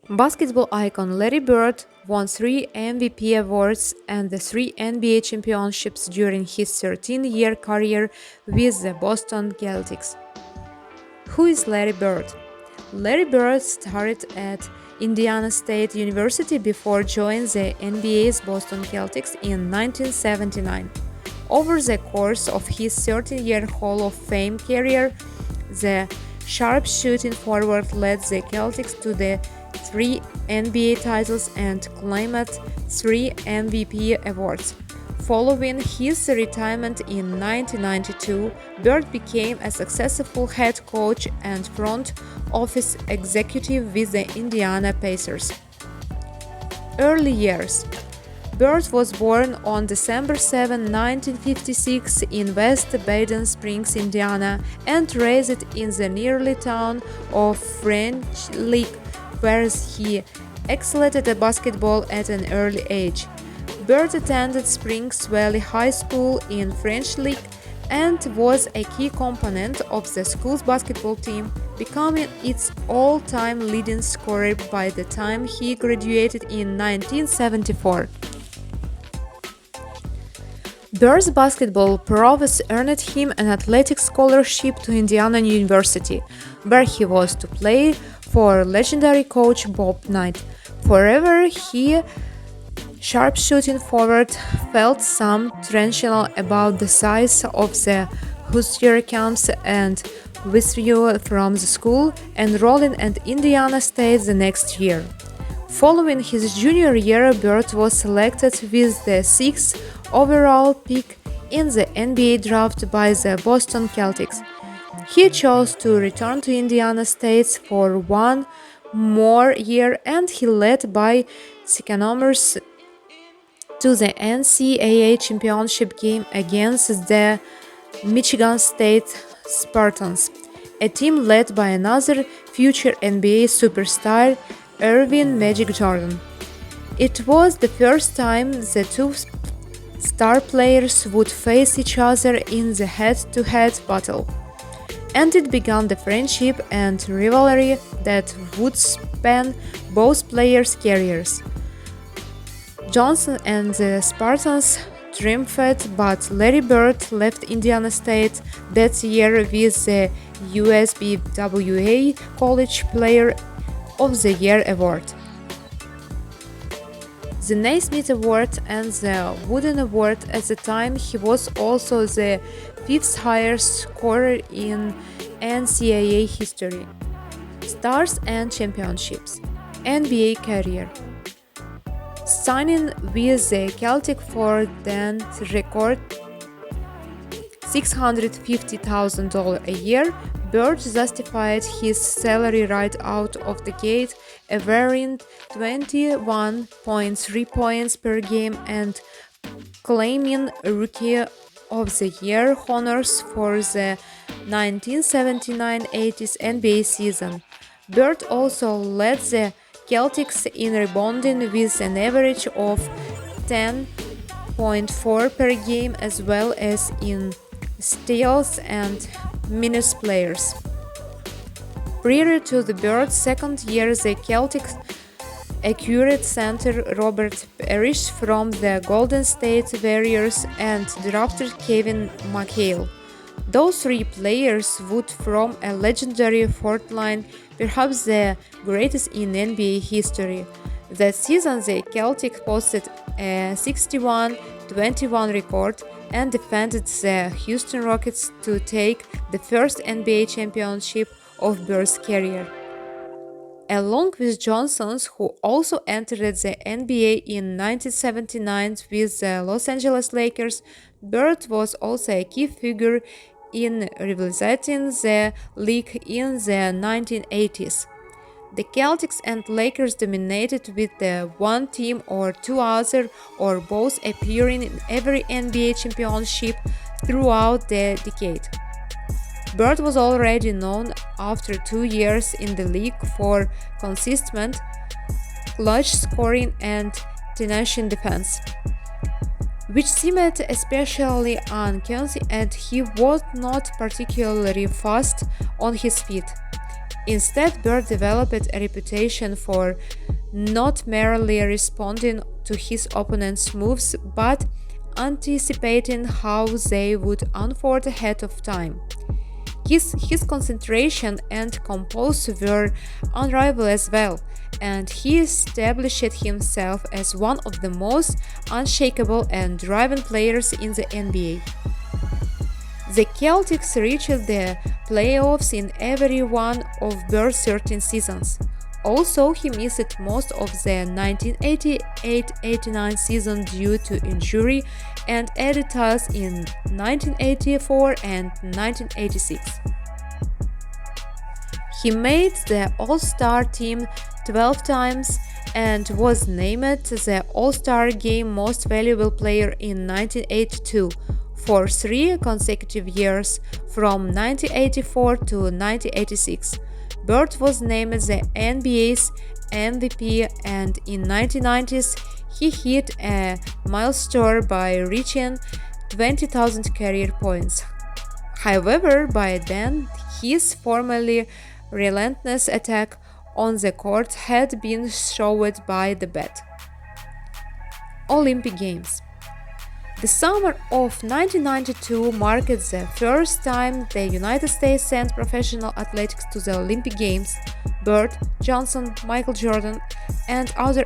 Basketball icon Larry Bird won 3 MVP awards and the 3 NBA championships during his 13-year career with the Boston Celtics. Who is Larry Bird? Larry Bird started at Indiana State University before joining the NBA's Boston Celtics in 1979. Over the course of his 13-year Hall of Fame career, the sharpshooting forward led the Celtics to the 3 NBA titles and claimed 3 MVP awards. Following his retirement in 1992, Bird became a successful head coach and front office executive with the Indiana Pacers. Early years. Bird was born on December 7, 1956 in West Baden Springs, Indiana, and raised in the nearby town of French Lick, where he excelled at basketball at an early age. Bird attended Springs Valley High School in French Lick and was a key component of the school's basketball team, becoming its all-time leading scorer by the time he graduated in 1974. Bird's basketball prowess earned him an athletic scholarship to Indiana University, where he was to play for legendary coach Bob Knight. Forever, he sharpshooting forward felt some trepidation about the size of the Hoosier camps and withdrew from the school, enrolling at Indiana State the next year. Following his junior year, Bird was selected with the 6th overall pick in the NBA draft by the Boston Celtics. He chose to return to Indiana State for one more year, and he led by Sycamores to the NCAA championship game against the Michigan State Spartans, a team led by another future NBA superstar, Irving Magic Jordan. It was the first time the two star players would face each other in the head-to-head battle, and it began the friendship and rivalry that would span both players' careers. Johnson and the Spartans triumphed, but Larry Bird left Indiana State that year with the USBWA College Player of the Year award, the Naismith Award, and the Wooden Award. At the time, he was also the fifth highest scorer in NCAA history. Stars and championships. NBA career. Signing with the Celtic for then record $650,000 a year, Bird justified his salary right out of the gate, averaging 21.3 points per game and claiming Rookie of the Year honors for the 1979-80s NBA season. Bird also led the Celtics in rebounding with an average of 10.4 per game, as well as in steals and minutes players. Prior to the Bird's second year, the Celtics acquired center Robert Parrish from the Golden State Warriors and drafted Kevin McHale. Those three players would form a legendary fourth line, perhaps the greatest in NBA history. That season, the Celtics posted a 61-21 record and defended the Houston Rockets to take the first NBA championship of Bird's career. Along with Johnson, who also entered the NBA in 1979 with the Los Angeles Lakers, Bird was also a key figure in revitalizing the league in the 1980s. The Celtics and Lakers dominated with the one team or two other or both appearing in every NBA championship throughout the decade. Bird was already known after 2 years in the league for consistent, clutch scoring and tenacious defense, which seemed especially uncanny, and he was not particularly fast on his feet. Instead, Bird developed a reputation for not merely responding to his opponent's moves but anticipating how they would unfold ahead of time. His concentration and composure were unrivaled as well, and he established himself as one of the most unshakable and driven players in the NBA. The Celtics reached the playoffs in every one of Bird's 13 seasons. Also, he missed most of the 1988-89 season due to injury and added titles in 1984 and 1986. He made the All-Star team 12 times and was named the All-Star Game Most Valuable Player in 1982 for 3 consecutive years from 1984 to 1986. Bird was named the NBA's MVP, and in 1990s he hit a milestone by reaching 20,000 career points. However, by then his formerly relentless attack on the court had been showed by the bet. Olympic Games. The summer of 1992 marked the first time the United States sent professional athletics to the Olympic Games. Bird, Johnson, Michael Jordan, and other